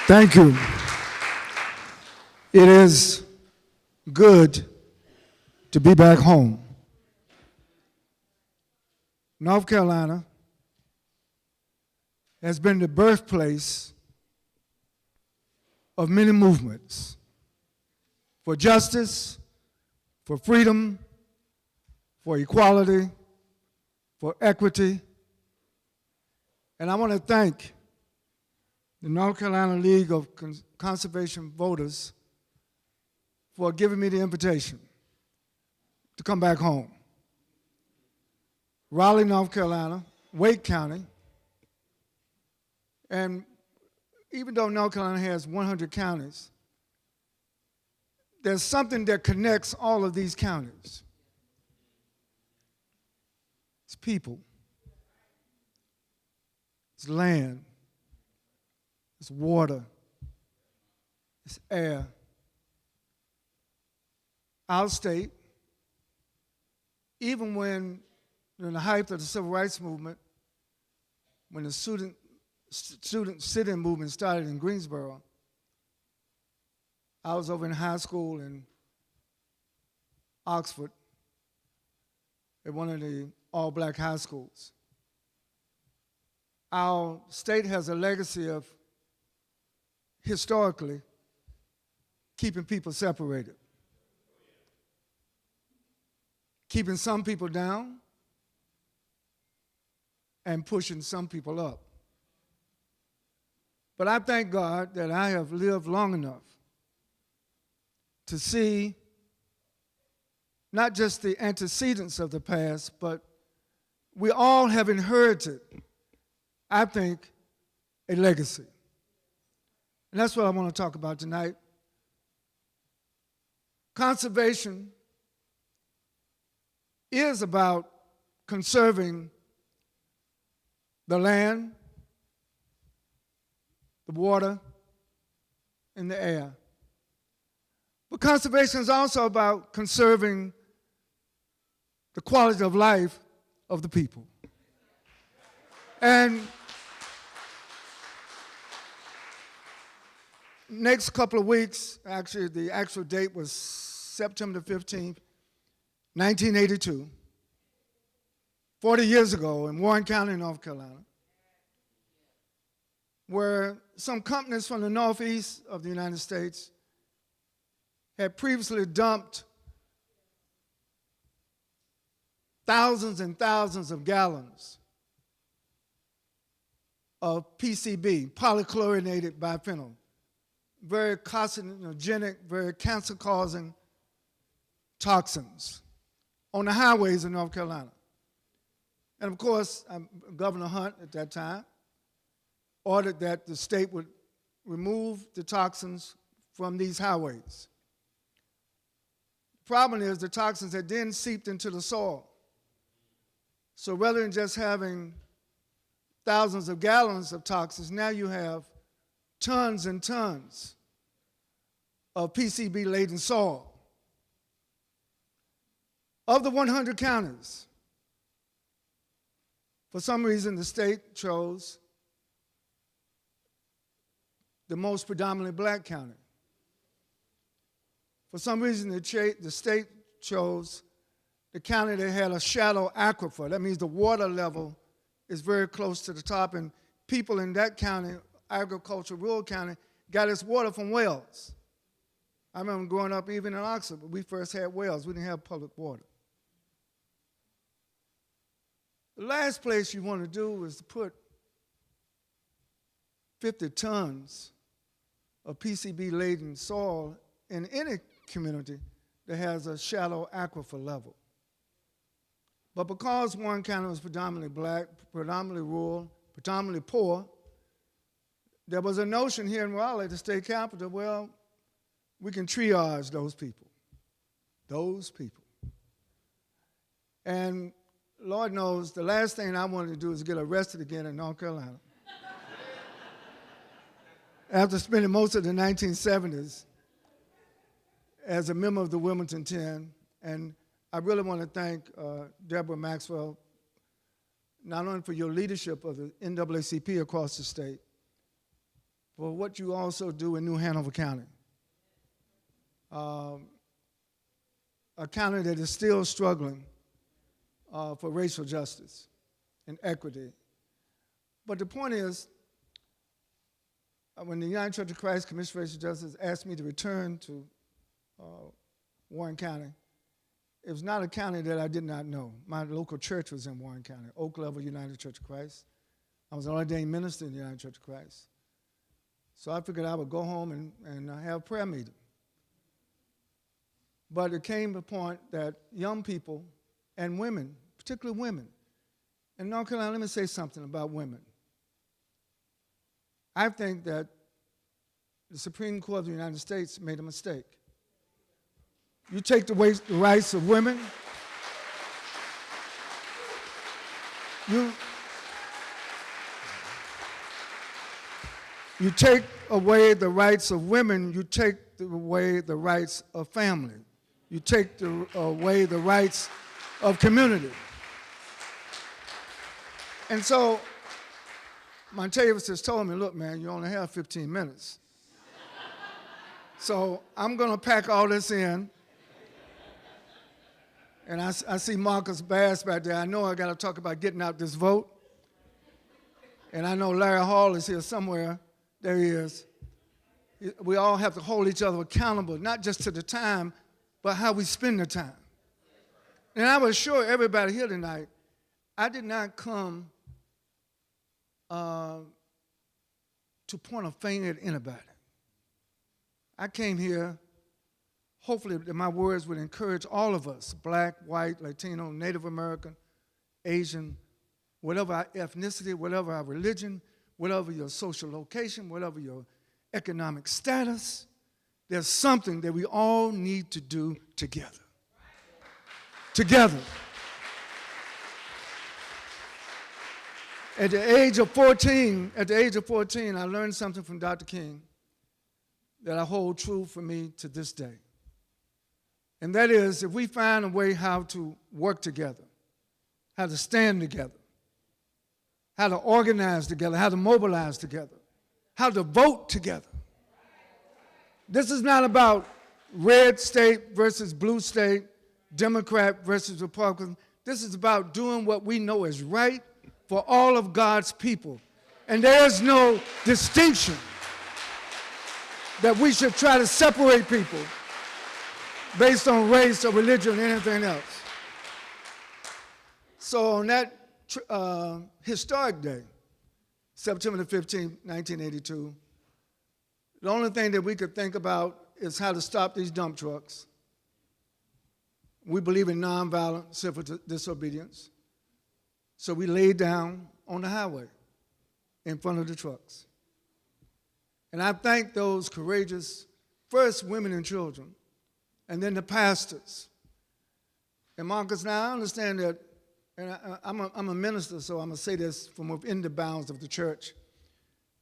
Thank you. It is good to be back home. North Carolina has been the birthplace of many movements for justice, for freedom, for equality, for equity. And I want to thank the North Carolina League of Conservation Voters for giving me the invitation to come back home. Raleigh, North Carolina, Wake County, and even though North Carolina has 100 counties, there's something that connects all of these counties. It's people, it's land, it's water, it's air. Our state, even when during the height of the Civil Rights Movement, when the student sit-in movement started in Greensboro, I was over in high school in Oxford at one of the all-black high schools. Our state has a legacy of historically keeping people separated, keeping some people down and pushing some people up. But I thank God that I have lived long enough to see not just the antecedents of the past, but we all have inherited, I think, a legacy. And that's what I want to talk about tonight. Conservation is about conserving the land, the water, and the air. But conservation is also about conserving the quality of life of the people. And next couple of weeks, actually the actual date was September 15th, 1982, 40 years ago in Warren County, North Carolina, where some companies from the northeast of the United States had previously dumped thousands and thousands of gallons of PCB, polychlorinated biphenyl, very carcinogenic, very cancer-causing toxins on the highways of North Carolina. And of course, Governor Hunt at that time ordered that the state would remove the toxins from these highways. The problem is the toxins had then seeped into the soil. So rather than just having thousands of gallons of toxins, now you have tons and tons of PCB-laden soil. Of the 100 counties, for some reason the state chose the most predominantly black county. For some reason the state chose the county that had a shallow aquifer. That means the water level is very close to the top, and people in that county, agricultural, rural county, got its water from wells. I remember growing up even in Oxford, we first had wells. We didn't have public water. The last place you want to do is to put 50 tons of PCB-laden soil in any community that has a shallow aquifer level. But because Warren County was predominantly black, predominantly rural, predominantly poor, there was a notion here in Raleigh, the state capital, well, we can triage those people. Those people. And Lord knows, the last thing I wanted to do is get arrested again in North Carolina. After spending most of the 1970s as a member of the Wilmington 10, and I really want to thank Deborah Maxwell, not only for your leadership of the NCLCV across the state, for what you also do in New Hanover County. A county that is still struggling for racial justice and equity. But the point is, when the United Church of Christ Commission for Racial Justice asked me to return to Warren County, it was not a county that I did not know. My local church was in Warren County, Oak Level United Church of Christ. I was an ordained minister in the United Church of Christ. So I figured I would go home and have a prayer meeting. But it came to a point that young people and women, particularly women, in North Carolina, let me say something about women. I think that the Supreme Court of the United States made a mistake. You take the rights of women, you take away the rights of women, you take away the rights of family. You take away the rights of community. And so, my Chavis has told me, look, man, you only have 15 minutes. So I'm going to pack all this in. And I see Marcus Bass back there. I know I got to talk about getting out this vote. And I know Larry Hall is here somewhere. There he is. We all have to hold each other accountable, not just to the time, but how we spend the time. And I would assure everybody here tonight, I did not come to point a finger at anybody. I came here, hopefully that my words would encourage all of us, black, white, Latino, Native American, Asian, whatever our ethnicity, whatever our religion, whatever your social location, whatever your economic status, there's something that we all need to do together. Together. At the age of 14, I learned something from Dr. King that I hold true for me to this day. And that is, if we find a way how to work together, how to stand together, how to organize together, how to mobilize together, how to vote together. This is not about red state versus blue state, Democrat versus Republican. This is about doing what we know is right for all of God's people. And there is no distinction that we should try to separate people based on race or religion or anything else. So on that historic day, September the 15th, 1982, the only thing that we could think about is how to stop these dump trucks. We believe in nonviolent civil disobedience. So we laid down on the highway in front of the trucks. And I thank those courageous, first women and children, and then the pastors. And Marcus, now I understand that, and I'm a minister, so I'm going to say this from within the bounds of the church.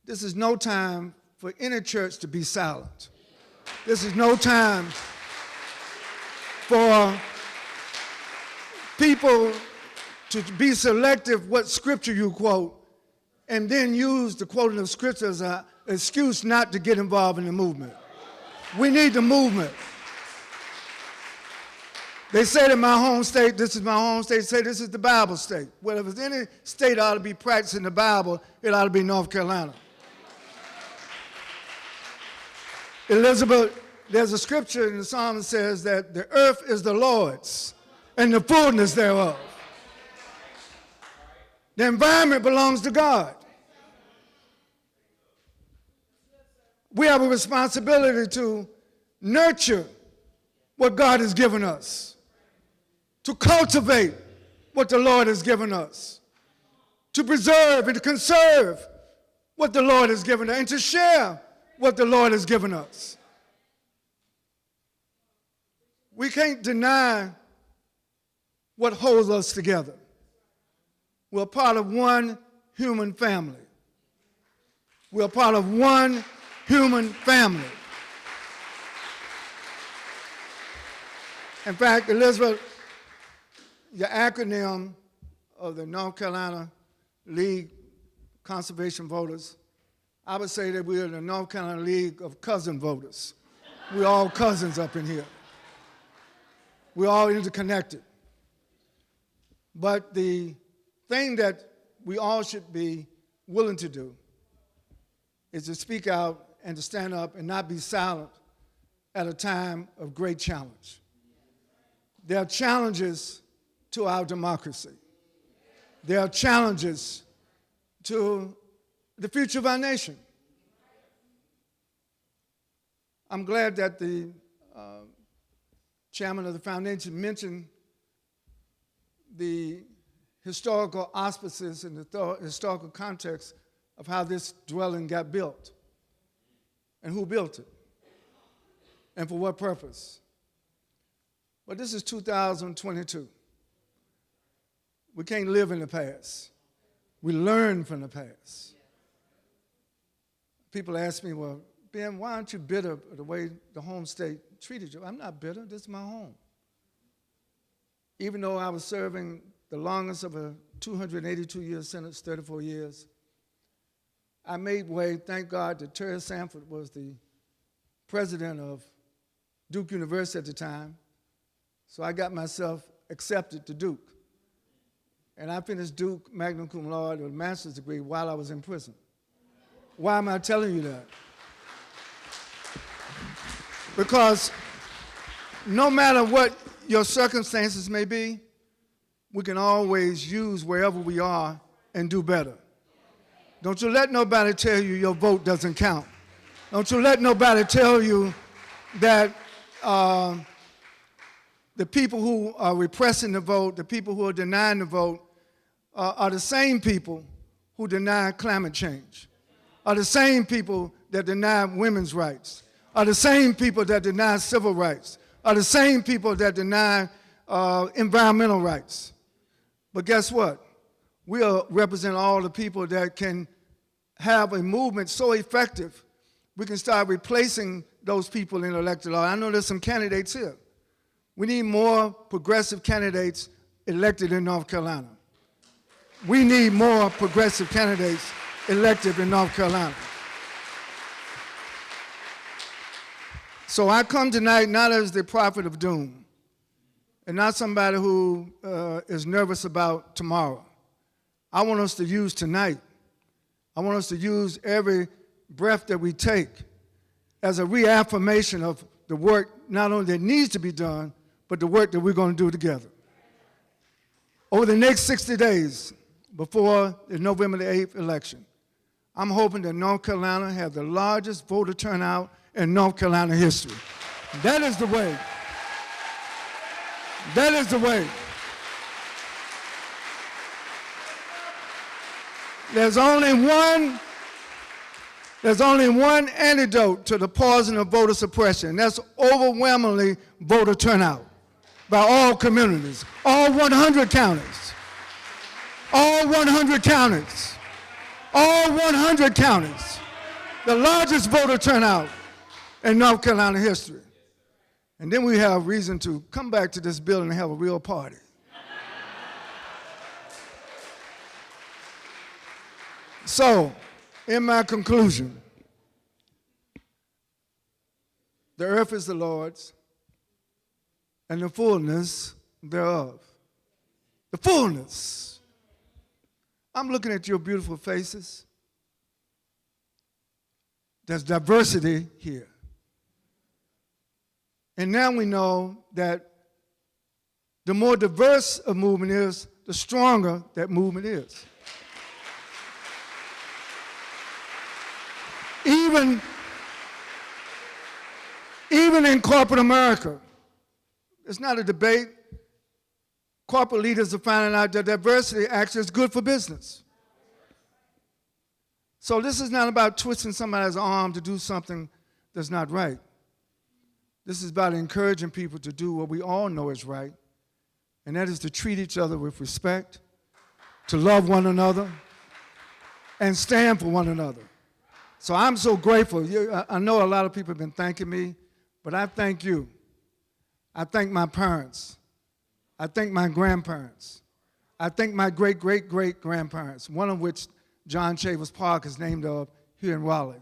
This is no time for any church to be silent. This is no time for people to be selective what scripture you quote and then use the quoting of scripture as an excuse not to get involved in the movement. We need the movement. They said in my home state, this is my home state, say this is the Bible state. Well, if there's any state ought to be practicing the Bible, it ought to be North Carolina. Elizabeth, there's a scripture in the Psalm that says that the earth is the Lord's and the fullness thereof. The environment belongs to God. We have a responsibility to nurture what God has given us, to cultivate what the Lord has given us, to preserve and to conserve what the Lord has given us, and to share what the Lord has given us. We can't deny what holds us together. We're part of one human family. We're part of one human family. In fact, Elizabeth, the acronym of the North Carolina League Conservation Voters I would say that we're the North Carolina League of cousin voters. We're all cousins up in here. We're all interconnected. But the thing that we all should be willing to do is to speak out and to stand up and not be silent at a time of great challenge. There are challenges to our democracy. There are challenges to the future of our nation. I'm glad that the chairman of the foundation mentioned the historical auspices and the historical context of how this dwelling got built and who built it and for what purpose. But this is 2022. We can't live in the past. We learn from the past. People ask me, well, Ben, why aren't you bitter of the way the home state treated you? I'm not bitter. This is my home. Even though I was serving the longest of a 282-year sentence, 34 years, I made way. Thank God that Terry Sanford was the president of Duke University at the time, so I got myself accepted to Duke. And I finished Duke magna cum laude with a master's degree while I was in prison. Why am I telling you that? Because no matter what your circumstances may be, we can always use wherever we are and do better. Don't you let nobody tell you your vote doesn't count. Don't you let nobody tell you that the people who are repressing the vote, the people who are denying the vote, are the same people who deny climate change, are the same people that deny women's rights, are the same people that deny civil rights, are the same people that deny environmental rights. But guess what? We represent all the people that can have a movement so effective, we can start replacing those people in elected law. I know there's some candidates here. We need more progressive candidates elected in North Carolina. We need more progressive candidates elected in North Carolina. So I come tonight not as the prophet of doom and not somebody who is nervous about tomorrow. I want us to use tonight. I want us to use every breath that we take as a reaffirmation of the work not only that needs to be done, but the work that we're going to do together. Over the next 60 days before the November the 8th election, I'm hoping that North Carolina has the largest voter turnout in North Carolina history. That is the way. That is the way. There's only one antidote to the poison of voter suppression, and that's overwhelmingly voter turnout by all communities, all 100 counties, all 100 counties, all 100 counties, the largest voter turnout in North Carolina history. And then we have reason to come back to this building and have a real party. So, in my conclusion, the earth is the Lord's and the fullness thereof. The fullness. I'm looking at your beautiful faces. There's diversity here. And now we know that the more diverse a movement is, the stronger that movement is. Even in corporate America, it's not a debate. Corporate leaders are finding out that diversity actually is good for business. So this is not about twisting somebody's arm to do something that's not right. This is about encouraging people to do what we all know is right, and that is to treat each other with respect, to love one another, and stand for one another. So I'm so grateful. I know a lot of people have been thanking me, but I thank you. I thank my parents. I thank my grandparents. I thank my great-great-great-grandparents, one of which John Chavis Park is named of here in Raleigh.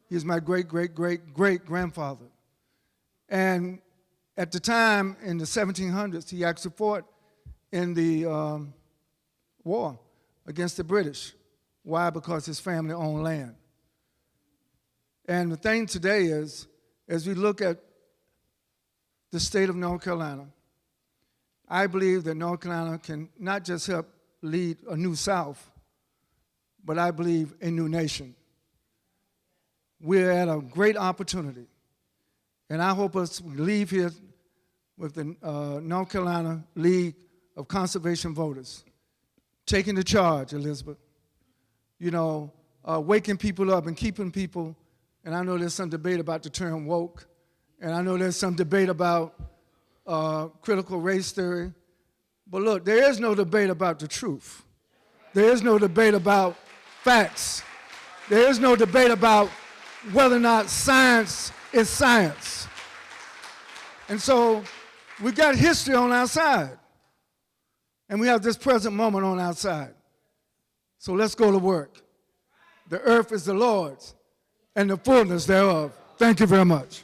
He's my great-great-great-great-grandfather. And at the time, in the 1700s, he actually fought in the war against the British. Why? Because his family owned land. And the thing today is, as we look at the state of North Carolina, I believe that North Carolina can not just help lead a new South, but I believe a new nation. We're at a great opportunity, and I hope us leave here with the North Carolina League of Conservation Voters taking the charge, Elizabeth. You know, waking people up and keeping people, and I know there's some debate about the term woke, and I know there's some debate about critical race theory, but look, there is no debate about the truth. There is no debate about facts. There is no debate about whether or not science is science. And so we got history on our side, and we have this present moment on our side. So let's go to work. The earth is the Lord's, and the fullness thereof. Thank you very much.